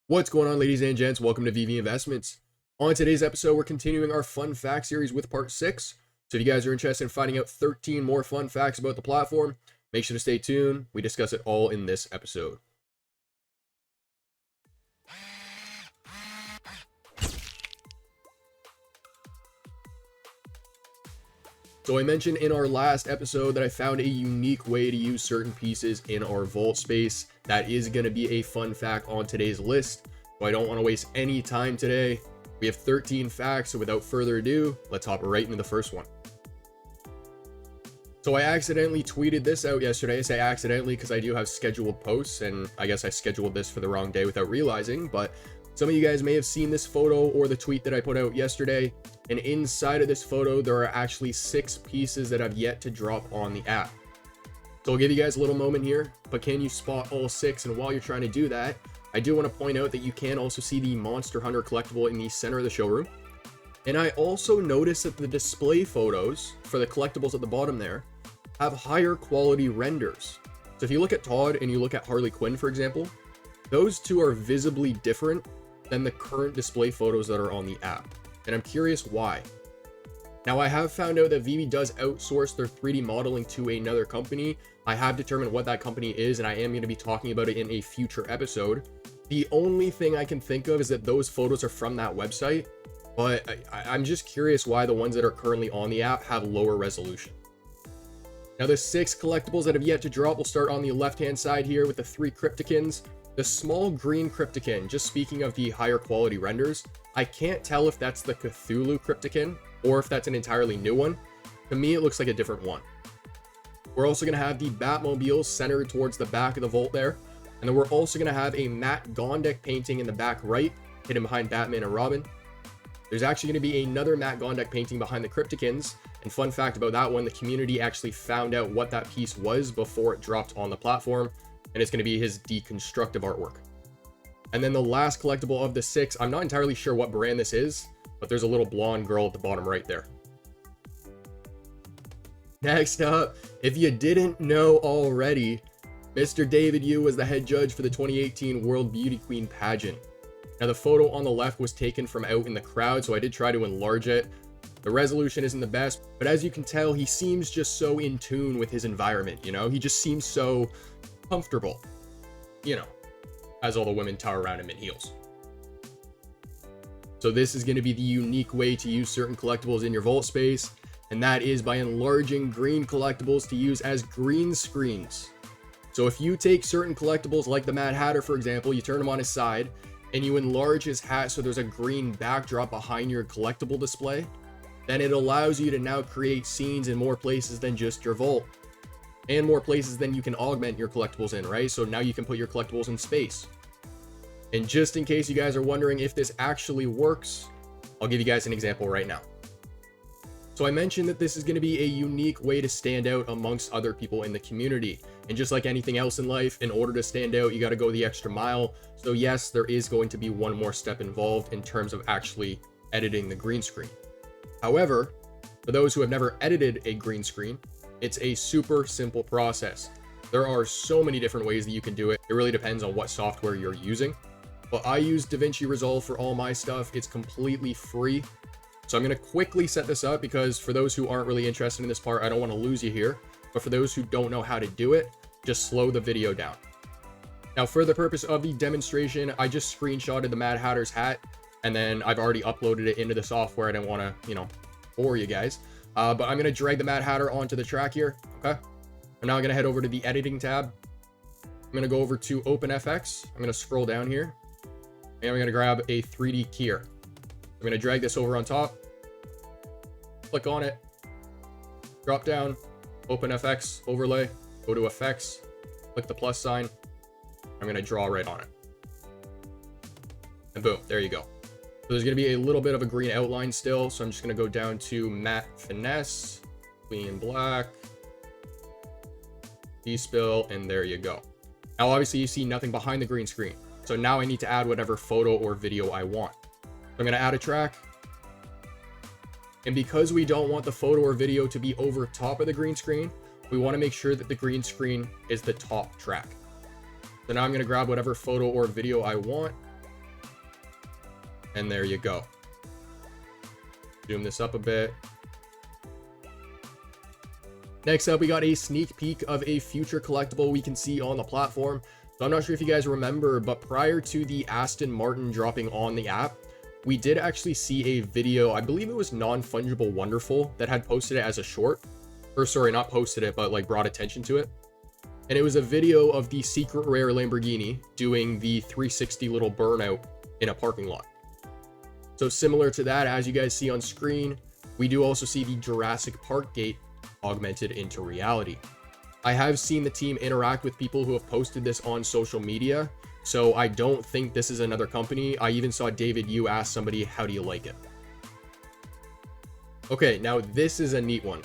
What's going on, ladies and gents? Welcome to Veve Investments. On today's episode, we're continuing our fun fact series with part 6. So if you guys are interested in finding out 13 more fun facts about the platform, make sure to stay tuned. We discuss it all in this episode. So I mentioned in our last episode that I found a unique way to use certain pieces in our vault space. That is going to be a fun fact on today's list. So I don't want to waste any time today. We have 13 facts, so without further ado, let's hop right into the first one. So I accidentally tweeted this out yesterday. I say accidentally because I do have scheduled posts, and I guess I scheduled this for the wrong day without realizing, but some of you guys may have seen this photo or the tweet that I put out yesterday, and inside of this photo, there are actually 6 pieces that have yet to drop on the app. So I'll give you guys a little moment here, but can you spot all 6? And while you're trying to do that, I do want to point out that you can also see the Monster Hunter collectible in the center of the showroom. And I also noticed that the display photos for the collectibles at the bottom there have higher quality renders. So if you look at Todd and you look at Harley Quinn, for example, those two are visibly different than the current display photos that are on the app. And I'm curious why. Now, I have found out that Veve does outsource their 3D modeling to another company. I have determined what that company is, and I am going to be talking about it in a future episode. The only thing I can think of is that those photos are from that website, but I'm just curious why the ones that are currently on the app have lower resolution. Now, the 6 collectibles that have yet to drop will start on the left-hand side here with the 3 Crypticans. The small green Cryptican, just speaking of the higher quality renders, I can't tell if that's the Cthulhu Cryptican or if that's an entirely new one. To me, it looks like a different one. We're also going to have the Batmobile centered towards the back of the vault there. And then we're also going to have a Matt Gondek painting in the back right, hidden behind Batman and Robin. There's actually going to be another Matt Gondek painting behind the Crypticans. And fun fact about that one, the community actually found out what that piece was before it dropped on the platform. And it's going to be his deconstructive artwork. And then the last collectible of the 6, I'm not entirely sure what brand this is, but there's a little blonde girl at the bottom right there. Next up, if you didn't know already, Mr. David Yu was the head judge for the 2018 World Beauty Queen pageant. Now, the photo on the left was taken from out in the crowd, so I did try to enlarge it. The resolution isn't the best, but as you can tell, he seems just so in tune with his environment, you know? He just seems so comfortable, you know, as all the women tower around him in heels. So this is going to be the unique way to use certain collectibles in your vault space, and that is by enlarging green collectibles to use as green screens. So if you take certain collectibles like the Mad Hatter, for example, you turn him on his side and you enlarge his hat so there's a green backdrop behind your collectible display, then it allows you to now create scenes in more places than just your vault. And more places than you can augment your collectibles in, right? So now you can put your collectibles in space. And just in case you guys are wondering if this actually works, I'll give you guys an example right now. So I mentioned that this is going to be a unique way to stand out amongst other people in the community. And just like anything else in life, in order to stand out, you got to go the extra mile. So yes, there is going to be one more step involved in terms of actually editing the green screen. However, for those who have never edited a green screen, it's a super simple process. There are so many different ways that you can do it. It really depends on what software you're using. But I use DaVinci Resolve for all my stuff. It's completely free. So I'm going to quickly set this up because for those who aren't really interested in this part, I don't want to lose you here. But for those who don't know how to do it, just slow the video down. Now, for the purpose of the demonstration, I just screenshotted the Mad Hatter's hat, and then I've already uploaded it into the software. I didn't want to, bore you guys. But I'm going to drag the Mad Hatter onto the track here, okay? I'm now going to head over to the editing tab. I'm going to go over to OpenFX. I'm going to scroll down here, and I'm going to grab a 3D keyer. I'm going to drag this over on top, click on it, drop down, OpenFX overlay, go to effects, click the plus sign. I'm going to draw right on it. And boom, there you go. So there's going to be a little bit of a green outline still. So I'm just going to go down to matte finesse, clean black, despill, and there you go. Now, obviously you see nothing behind the green screen. So now I need to add whatever photo or video I want. So I'm going to add a track. And because we don't want the photo or video to be over top of the green screen, we want to make sure that the green screen is the top track. So now I'm going to grab whatever photo or video I want. And there you go. Zoom this up a bit. Next up, we got a sneak peek of a future collectible we can see on the platform. So I'm not sure if you guys remember, but prior to the Aston Martin dropping on the app, we did actually see a video, I believe it was Non-Fungible Wonderful, that had posted it as a short. Or sorry, not posted it, but like brought attention to it. And it was a video of the secret rare Lamborghini doing the 360 little burnout in a parking lot. So similar to that, as you guys see on screen, we do also see the Jurassic Park gate augmented into reality. I have seen the team interact with people who have posted this on social media, so I don't think this is another company. I even saw David Yu ask somebody, how do you like it? Okay, now this is a neat one.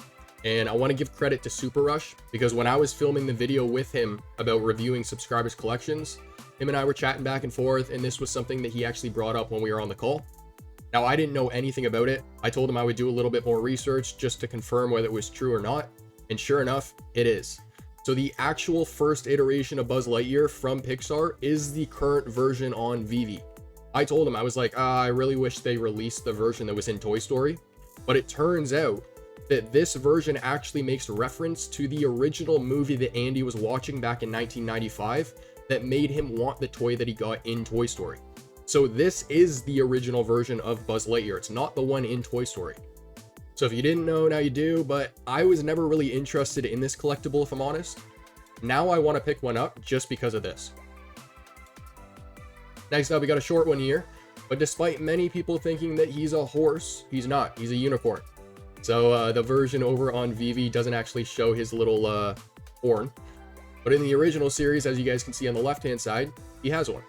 And I want to give credit to Super Rush, because when I was filming the video with him about reviewing subscribers' collections, him and I were chatting back and forth, and this was something that he actually brought up when we were on the call. Now, I didn't know anything about it. I told him I would do a little bit more research just to confirm whether it was true or not. And sure enough, it is. So the actual first iteration of Buzz Lightyear from Pixar is the current version on Veve. I told him, I was like, I really wish they released the version that was in Toy Story. But it turns out that this version actually makes reference to the original movie that Andy was watching back in 1995 that made him want the toy that he got in Toy Story. So this is the original version of Buzz Lightyear. It's not the one in Toy Story. So if you didn't know, now you do, but I was never really interested in this collectible, if I'm honest. Now I want to pick one up just because of this. Next up, we got a short one here, but despite many people thinking that he's a horse, he's not. He's a unicorn. So the version over on Veve doesn't actually show his little horn, but in the original series, as you guys can see on the left-hand side, he has one.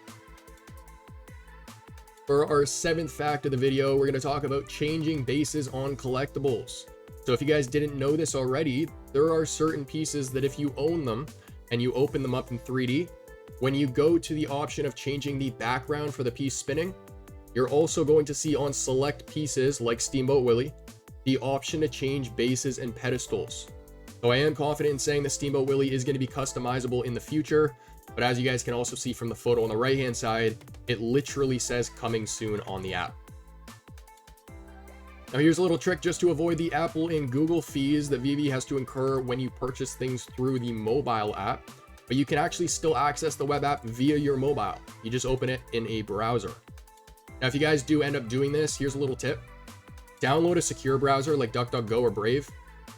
For our 7th fact of the video, we're going to talk about changing bases on collectibles. So if you guys didn't know this already, there are certain pieces that if you own them and you open them up in 3D, when you go to the option of changing the background for the piece spinning, you're also going to see on select pieces like Steamboat Willie, the option to change bases and pedestals. So I am confident in saying that Steamboat Willie is going to be customizable in the future, but as you guys can also see from the photo on the right hand side, it literally says coming soon on the app. Now here's a little trick just to avoid the Apple and Google fees that Veve has to incur when you purchase things through the mobile app, but you can actually still access the web app via your mobile. You just open it in a browser. Now if you guys do end up doing this, here's a little tip. Download a secure browser like DuckDuckGo or Brave,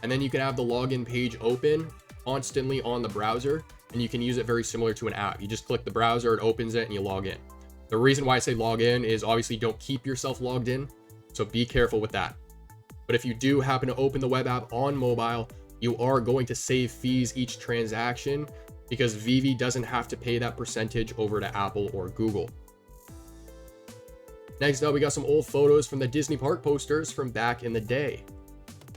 and then you can have the login page open constantly on the browser, and you can use it very similar to an app. You just click the browser, it opens it, and you log in. The reason why I say log in is obviously don't keep yourself logged in, so be careful with that. But if you do happen to open the web app on mobile, you are going to save fees each transaction because Veve doesn't have to pay that percentage over to Apple or Google. Next up, we got some old photos from the Disney park posters from back in the day.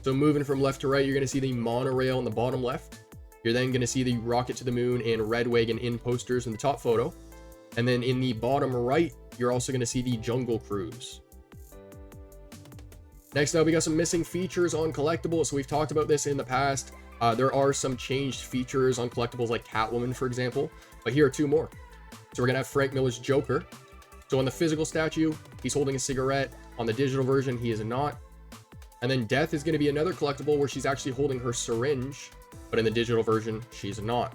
So moving from left to right, you're going to see the monorail in the bottom left. You're then going to see the Rocket to the Moon and Red Wagon Inn posters in the top photo. And then in the bottom right, you're also going to see the Jungle Cruise. Next up, we got some missing features on Collectibles. So we've talked about this in the past. There are some changed features on Collectibles like Catwoman, for example. But here are 2 more. So we're going to have Frank Miller's Joker. So on the physical statue, he's holding a cigarette. On the digital version, he is not. And then Death is going to be another collectible where she's actually holding her syringe, but in the digital version, she's not.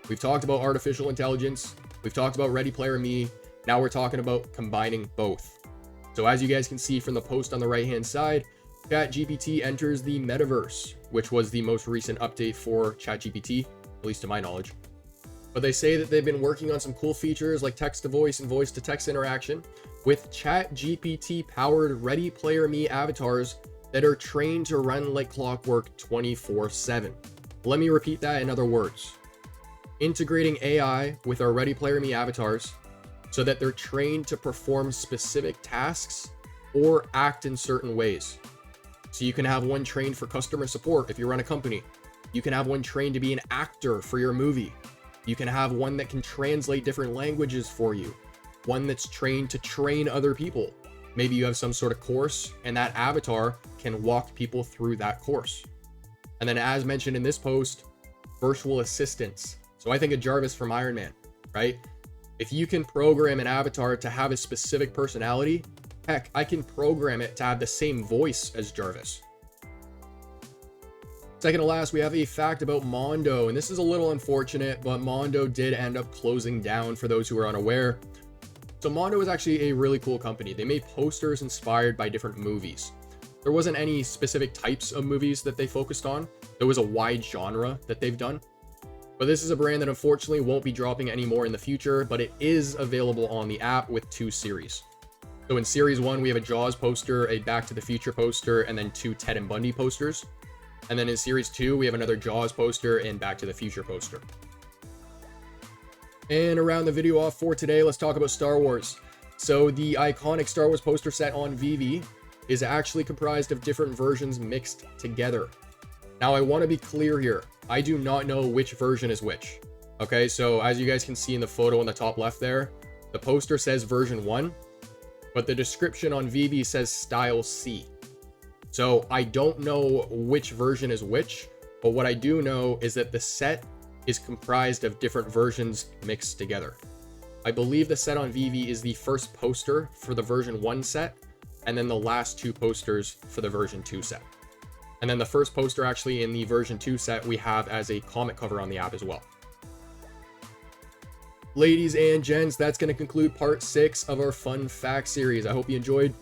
We've talked about artificial intelligence. We've talked about Ready Player Me. Now we're talking about combining both. So as you guys can see from the post on the right-hand side, ChatGPT enters the metaverse, which was the most recent update for ChatGPT, at least to my knowledge. But they say that they've been working on some cool features like text-to-voice and voice-to-text interaction with ChatGPT-powered Ready Player Me avatars that are trained to run like clockwork 24/7. Let me repeat that in other words. Integrating AI with our Ready Player Me avatars so that they're trained to perform specific tasks or act in certain ways. So you can have one trained for customer support if you run a company. You can have one trained to be an actor for your movie. You can have one that can translate different languages for you. One that's trained to train other people. Maybe you have some sort of course and that avatar can walk people through that course. And then as mentioned in this post, virtual assistants. So I think of Jarvis from Iron Man, right? If you can program an avatar to have a specific personality, heck, I can program it to have the same voice as Jarvis. Second to last, we have a fact about Mondo, and this is a little unfortunate, but Mondo did end up closing down for those who are unaware. So Mondo is actually a really cool company. They made posters inspired by different movies. There wasn't any specific types of movies that they focused on. There was a wide genre that they've done. But this is a brand that unfortunately won't be dropping anymore in the future, but it is available on the app with 2 series. So in series 1, we have a Jaws poster, a Back to the Future poster, and then 2 Ted and Bundy posters. And then in series 2, we have another Jaws poster and Back to the Future poster. And around the video off for today, let's talk about Star Wars. So the iconic Star Wars poster set on Veve is actually comprised of different versions mixed together. Now I want to be clear here. I do not know which version is which. Okay, so as you guys can see in the photo on the top left there, the poster says version 1, but the description on Veve says style C. So I don't know which version is which, but what I do know is that the set is comprised of different versions mixed together. I believe the set on Veve is the first poster for the version 1 set, and then the last 2 posters for the version 2 set. And then the first poster actually in the version 2 set we have as a comic cover on the app as well. Ladies and gents, that's going to conclude part 6 of our fun fact series. I hope you enjoyed.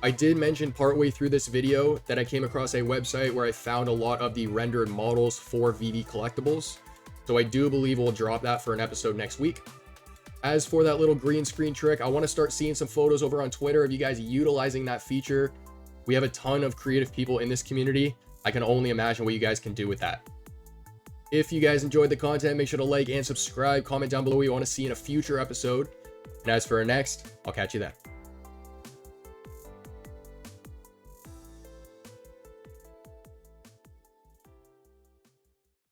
I did mention partway through this video that I came across a website where I found a lot of the rendered models for Veve Collectibles. So I do believe we'll drop that for an episode next week. As for that little green screen trick, I want to start seeing some photos over on Twitter of you guys utilizing that feature. We have a ton of creative people in this community. I can only imagine what you guys can do with that. If you guys enjoyed the content, make sure to like and subscribe. Comment down below what you want to see in a future episode. And as for our next, I'll catch you then.